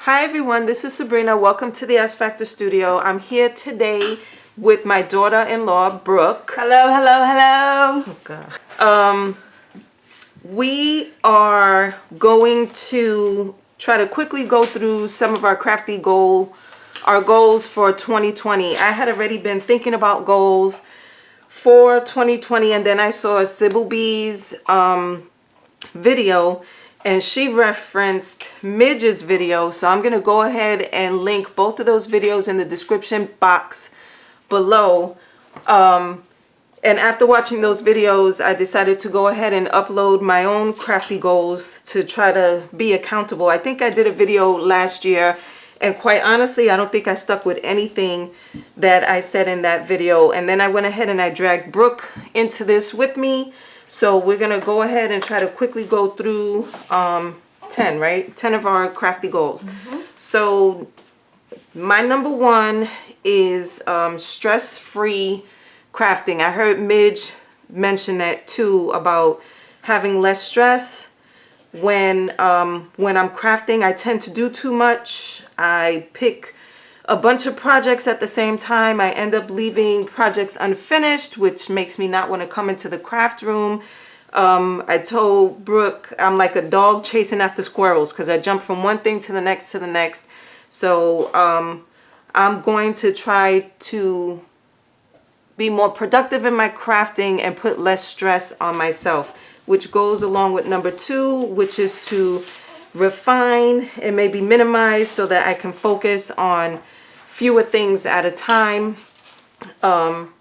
Hi everyone, this is Sabrina. Welcome to the S Factor Studio. I'm here today with my daughter-in-law, Brooke. Hello, hello, hello. Oh God. We are going to try to quickly go through some of our crafty our goals for 2020. I had already been thinking about goals for 2020, and then I saw Sybil B's video, and she referenced Midge's video. So I'm going to go ahead and link both of those videos in the description box below. And after watching those videos, I decided to go ahead and upload my own crafty goals to try to be accountable. I think I did a video last year, and quite honestly, I don't think I stuck with anything that I said in that video. And then I went ahead and I dragged Brooke into this with me. So we're going to go ahead and try to quickly go through 10, right? 10 of our crafty goals. So my number one is stress-free crafting. I heard Midge mention that too, about having less stress. When I'm crafting, I tend to do too much. I pick a bunch of projects at the same time. I end up leaving projects unfinished, which makes me not want to come into the craft room. I told Brooke I'm like a dog chasing after squirrels because I jump from one thing to the next to the next. So I'm going to try to be more productive in my crafting and put less stress on myself, which goes along with number two, which is to refine and maybe minimize so that I can focus on fewer things at a time. I'm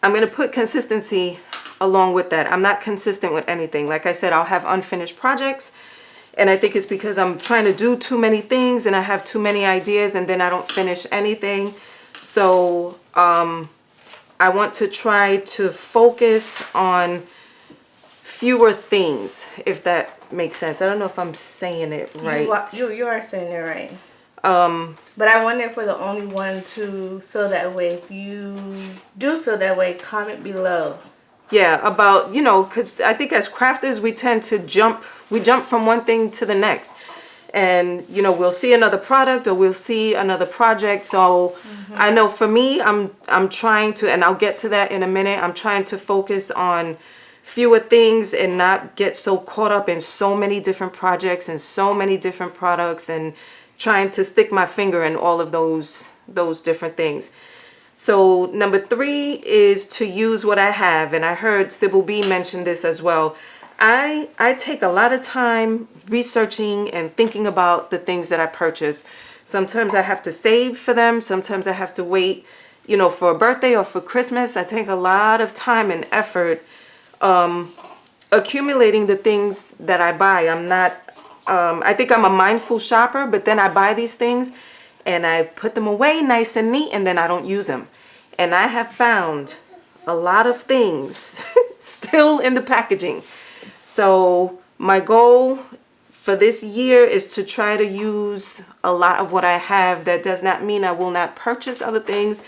going to put consistency along with that. I'm not consistent with anything. Like I said, I'll have unfinished projects, and I think it's because I'm trying to do too many things and I have too many ideas and then I don't finish anything. So I want to try to focus on fewer things, if that makes sense. I don't know if I'm saying it right. You are saying it right. But I wonder if we're the only one to feel that way. If you do feel that way, comment below. Yeah, about, you know, because I think as crafters, we tend to jump from one thing to the next. And, you know, we'll see another product or we'll see another project. So I know for me, I'm trying to, and I'll get to that in a minute, I'm trying to focus on fewer things and not get so caught up in so many different projects and so many different products and trying to stick my finger in all of those different things. So number three is to use what I have. And I heard Sybil B mention this as well. I take a lot of time researching and thinking about the things that I purchase. Sometimes I have to save for them. Sometimes I have to wait, you know, for a birthday or for Christmas. I take a lot of time and effort accumulating the things that I buy. I'm not, I think I'm a mindful shopper, but then I buy these things and I put them away nice and neat, and then I don't use them. And I have found a lot of things still in the packaging. So my goal for this year is to try to use a lot of what I have. That does not mean I will not purchase other things.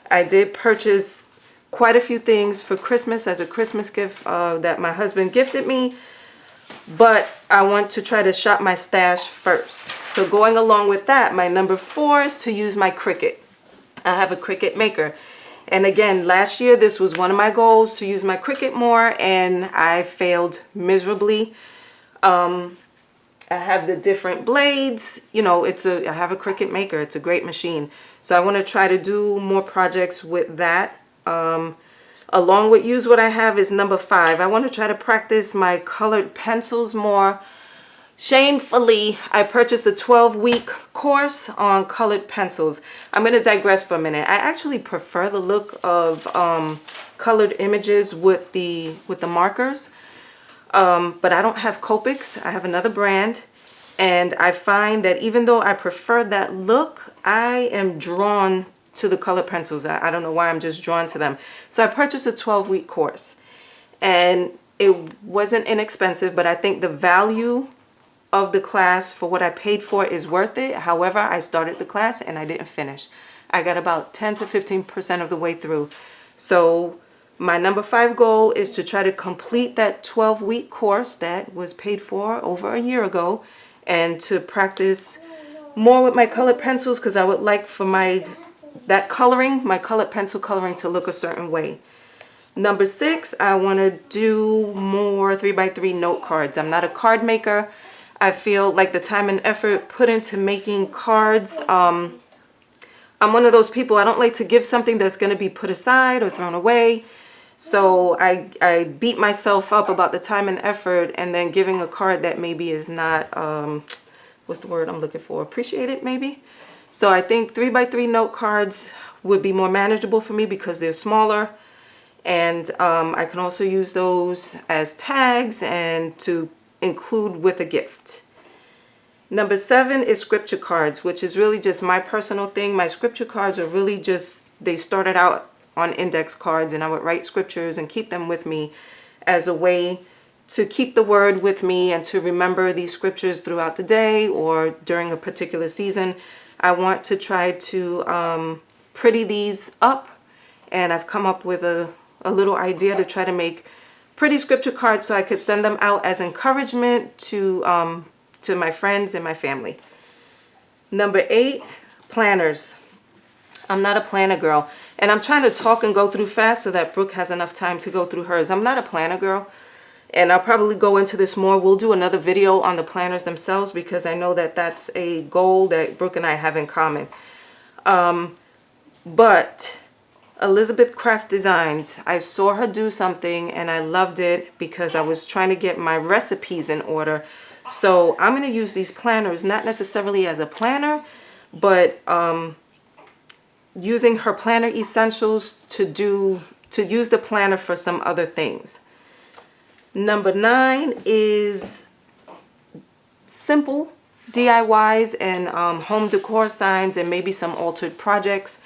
I did purchase quite a few things for Christmas as a Christmas gift that my husband gifted me. But I want to try to shop my stash first. So going along with that, my number four is to use my Cricut. I have a Cricut maker. And again, last year, this was one of my goals, to use my Cricut more, and I failed miserably. I have the different blades, you know, I have a Cricut maker. It's a great machine. So I want to try to do more projects with that. Along with use what I have is number five. I want to try to practice my colored pencils more. Shamefully, I purchased a 12-week course on colored pencils. I'm going to digress for a minute. I actually prefer the look of colored images with the markers. But I don't have Copics. I have another brand. And I find that even though I prefer that look, I am drawn to the colored pencils. I don't know why, I'm just drawn to them. So I purchased a 12-week course. And it wasn't inexpensive, but I think the value of the class for what I paid for is worth it. However, I started the class and I didn't finish. I got about 10 to 15% of the way through. So my number five goal is to try to complete that 12-week course that was paid for over a year ago and to practice more with my colored pencils, because I would like for my colored pencil coloring to look a certain way. Number 6, I want to do more 3x3 note cards. I'm not a card maker. I feel like the time and effort put into making cards, I'm one of those people, I don't like to give something that's going to be put aside or thrown away. So I beat myself up about the time and effort, and then giving a card that maybe is not, what's the word I'm looking for? Appreciated, maybe? So I think 3x3 note cards would be more manageable for me because they're smaller. And I can also use those as tags and to include with a gift. Number 7 is scripture cards, which is really just my personal thing. My scripture cards are really just, they started out on index cards, and I would write scriptures and keep them with me as a way to keep the word with me and to remember these scriptures throughout the day or during a particular season. I want to try to pretty these up, and I've come up with a little idea to try to make pretty scripture cards so I could send them out as encouragement to my friends and my family. Number 8, planners. I'm not a planner girl, and I'm trying to talk and go through fast so that Brooke has enough time to go through hers. I'm not a planner girl, and I'll probably go into this more. We'll do another video on the planners themselves because I know that that's a goal that Brooke and I have in common. But Elizabeth Craft Designs, I saw her do something and I loved it because I was trying to get my recipes in order. So I'm going to use these planners, not necessarily as a planner, but using her planner essentials to use the planner for some other things. Number 9 is simple DIYs and home decor signs and maybe some altered projects.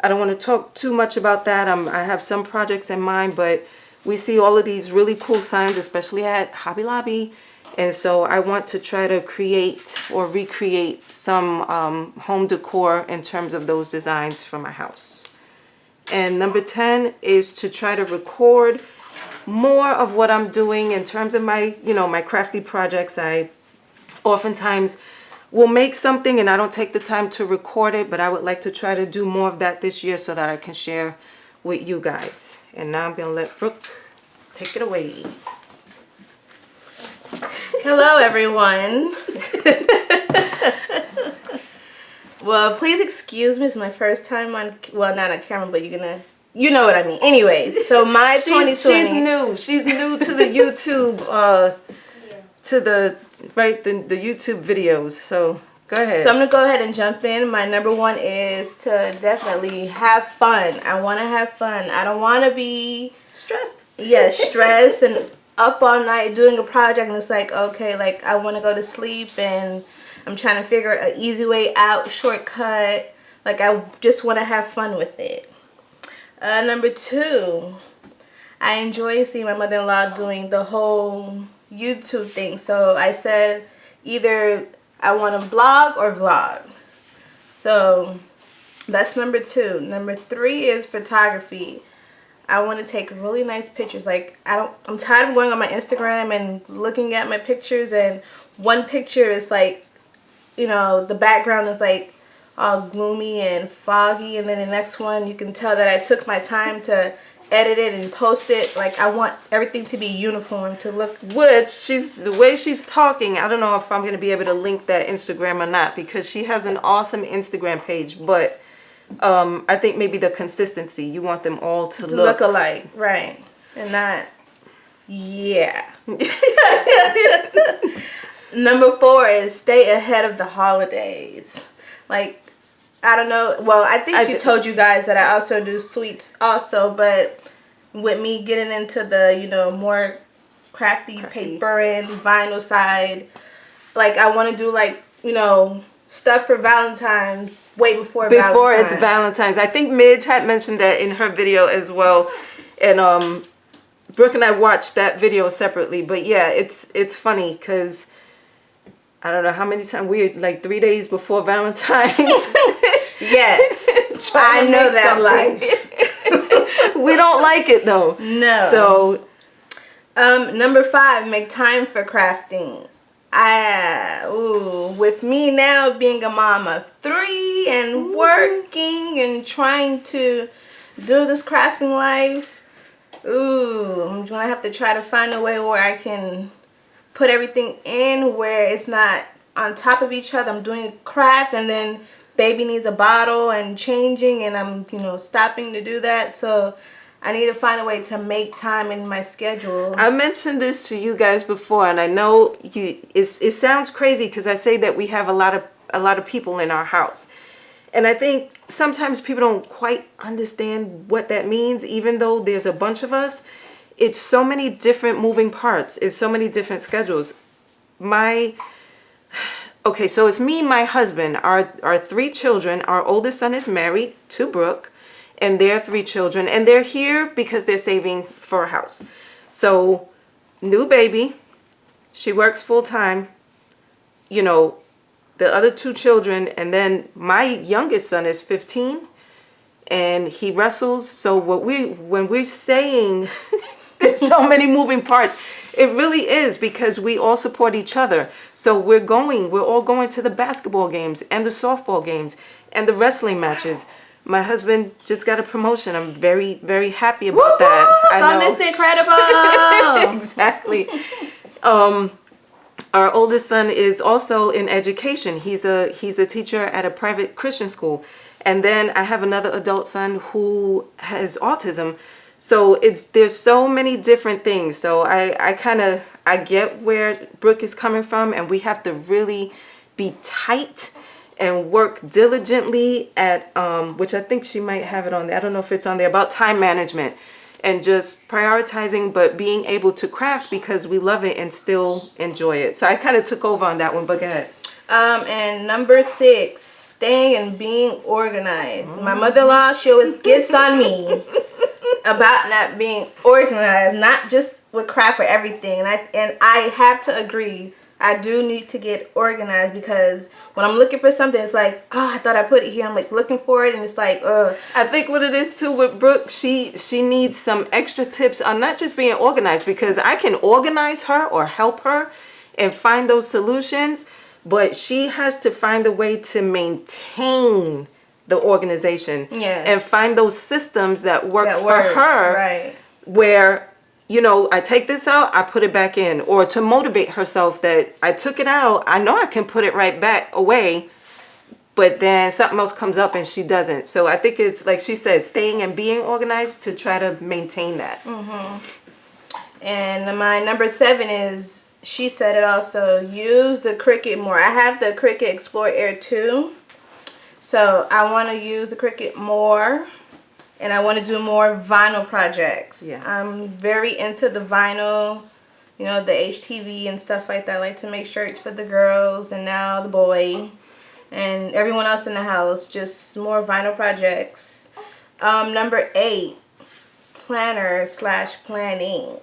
I don't want to talk too much about that. I have some projects in mind, but we see all of these really cool signs, especially at Hobby Lobby. And so I want to try to create or recreate some home decor in terms of those designs for my house. And number 10 is to try to record more of what I'm doing in terms of my, my crafty projects. I oftentimes will make something and I don't take the time to record it, but I would like to try to do more of that this year so that I can share with you guys. And now I'm going to let Brooke take it away. Hello, everyone. Well, please excuse me. It's my first time on, well, not on camera, but you know what I mean. Anyways, so my 2020. She's new. She's new to the YouTube, to the YouTube videos. So go ahead. So I'm going to go ahead and jump in. My number 1 is to definitely have fun. I want to have fun. I don't want to be stressed. Yeah, stressed and up all night doing a project, and it's like, okay, like I want to go to sleep and I'm trying to figure an easy way out, shortcut. Like I just want to have fun with it. Number 2, I enjoy seeing my mother-in-law doing the whole YouTube thing. So I said either I want to blog or vlog. So that's number 2. Number 3 is photography. I want to take really nice pictures. Like I'm tired of going on my Instagram and looking at my pictures, and one picture is like, the background is like all gloomy and foggy, and then the next one you can tell that I took my time to edit it and post it. Like I want everything to be uniform, to look. Which the way she's talking, I don't know if I'm going to be able to link that Instagram or not, because she has an awesome Instagram page, but I think maybe the consistency, you want them all to look alike, right? And not, yeah. Number 4 is stay ahead of the holidays. Like, I don't know. Well, I think she told you guys that I also do sweets also, but with me getting into the, more crafty paper and vinyl side, like I want to do like, stuff for Valentine's way before it's Valentine's. I think Midge had mentioned that in her video as well, and Brooke and I watched that video separately. But yeah, it's funny because I don't know how many times we're like 3 days before Valentine's. Yes, I know that life. We don't like it though. No. So number 5, make time for crafting. with me now being a mom of 3 and working and trying to do this crafting life, I'm gonna have to try to find a way where I can put everything in where it's not on top of each other. I'm doing craft and then baby needs a bottle and changing, and I'm stopping to do that. So I need to find a way to make time in my schedule. I mentioned this to you guys before, and I know it sounds crazy because I say that we have a lot of people in our house, and I think sometimes people don't quite understand what that means. Even though there's a bunch of us, it's so many different moving parts. It's so many different schedules. Okay, so it's me, my husband, our 3 children. Our oldest son is married to Brooke, and their 3 children, and they're here because they're saving for a house. So, new baby, she works full time, the other 2 children, and then my youngest son is 15, and he wrestles. So when we're saying there's so many moving parts, it really is because we all support each other. So we're all going to the basketball games and the softball games and the wrestling matches. My husband just got a promotion. I'm very, very happy about that. I know. Mr. Incredible. Exactly. Our oldest son is also in education. He's a teacher at a private Christian school. And then I have another adult son who has autism. So there's so many different things. So I get where Brooke is coming from, and we have to really be tight and work diligently at which I think she might have it on there. I don't know if it's on there, about time management and just prioritizing, but being able to craft because we love it and still enjoy it. So I kind of took over on that one, but go ahead. And number 6, staying and being organized. My mother-in-law, she always gets on me about not being organized, not just with craft for everything. And I have to agree. I do need to get organized because when I'm looking for something, it's like, oh, I thought I put it here. I'm like looking for it, and it's like, I think what it is too with Brooke, she needs some extra tips on not just being organized, because I can organize her or help her and find those solutions, but she has to find a way to maintain the organization. Yes. And find those systems that work for her. Right. Where, I take this out, I put it back in, or to motivate herself that I took it out, I know I can put it right back away, but then something else comes up and she doesn't. So I think it's, like she said, staying and being organized to try to maintain that. And my number 7 is, she said it also, use the Cricut more. I have the Cricut Explore Air 2, so I want to use the Cricut more. And I want to do more vinyl projects. Yeah. I'm very into the vinyl, the HTV and stuff like that. I like to make shirts for the girls and now the boy and everyone else in the house. Just more vinyl projects. Number 8, planner/planning.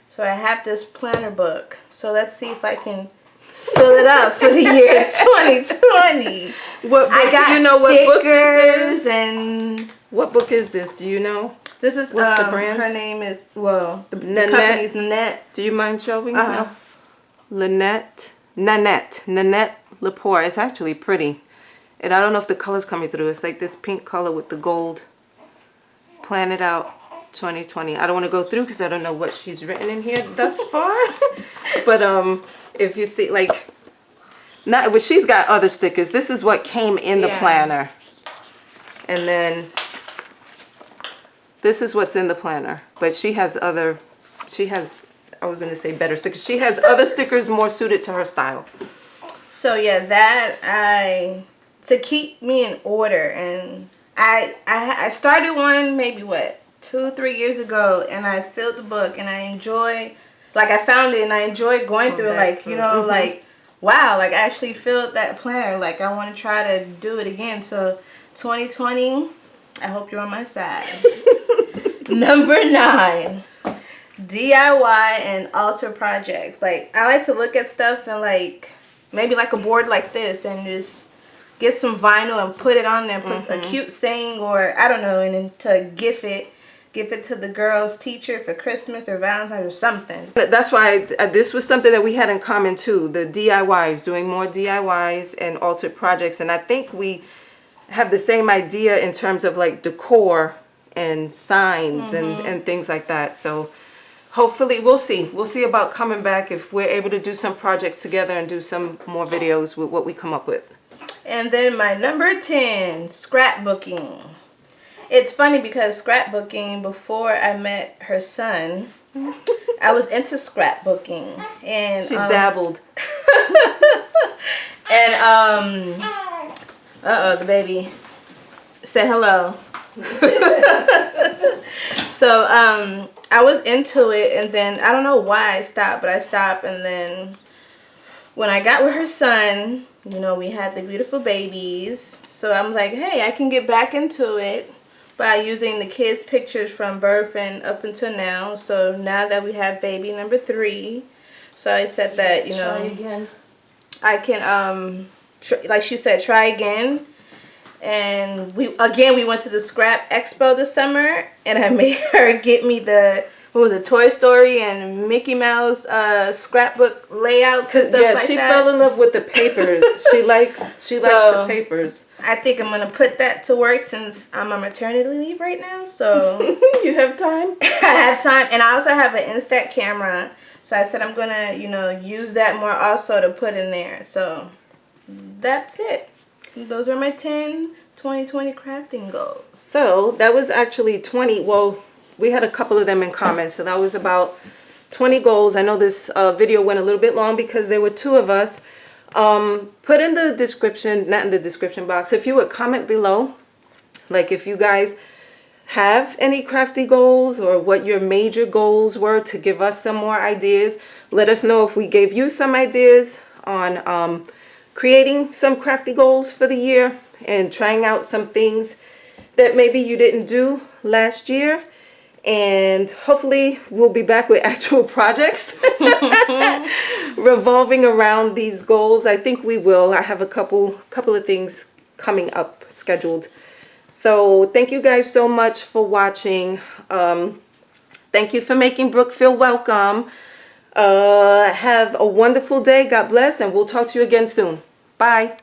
So I have this planner book. So let's see if I can fill it up for the year 2020. I got what book this is? And what book is this? Do you know? This is what's the brand? Her name is the company's Nanette. Do you mind showing? No. Nanette Lepore. It's actually pretty, and I don't know if the color's coming through. It's like this pink color with the gold. Plan it out 2020. I don't want to go through because I don't know what she's written in here thus far. But if you see, but she's got other stickers. This is what came in the planner, and then this is what's in the planner. But she has I was going to say better stickers. She has other stickers more suited to her style. So yeah, that to keep me in order, and I started one maybe 2-3 years ago, and I filled the book, and I enjoy, I found it and I enjoy going through it, wow, I actually filled that planner. I want to try to do it again. So 2020, I hope you're on my side. Number 9, DIY and alter projects. I like to look at stuff and maybe a board like this and just get some vinyl and put it on there, put a cute saying or I don't know, and then to gift give it to the girl's teacher for Christmas or Valentine's or something. But that's why this was something that we had in common too. The DIYs, doing more DIYs and altered projects. And I think we have the same idea in terms of like decor and signs and things like that. So hopefully we'll see. We'll see about coming back if we're able to do some projects together and do some more videos with what we come up with. And then my number 10, scrapbooking. It's funny because scrapbooking, before I met her son, I was into scrapbooking. And she dabbled. And uh-oh, the baby said hello. So I was into it, and then I don't know why I stopped, but I stopped. And then when I got with her son, you know, we had the beautiful babies. So I'm like, hey, I can get back into it by using the kids' pictures from birth and up until now. So now that we have baby number 3, so I said that, you know, try again. I can like she said, try again. And we went to the scrap expo this summer, and I made her get me the, what was it, Toy Story and Mickey Mouse scrapbook layouts and stuff like she that. fell in love with the papers. she likes the papers. I think I'm gonna put that to work since I'm on maternity leave right now. So You have time? I have time, and I also have an Instax camera. So I said I'm gonna, you know, use that more also to put in there. So that's it. Those are my 10 2020 crafting goals. So that was actually 20. Well, we had a couple of them in common. So that was about 20 goals. I know this video went a little bit long because there were 2 of us. Put in the description, not in the description box, if you would comment below, like if you guys have any crafty goals or what your major goals were, to give us some more ideas. Let us know if we gave you some ideas on creating some crafty goals for the year and trying out some things that maybe you didn't do last year. And hopefully we'll be back with actual projects revolving around these goals. I think we will. I have a couple of things coming up scheduled. So thank you guys so much for watching. Thank you for making Brooke feel welcome. Have a wonderful day. God bless, and we'll talk to you again soon. Bye.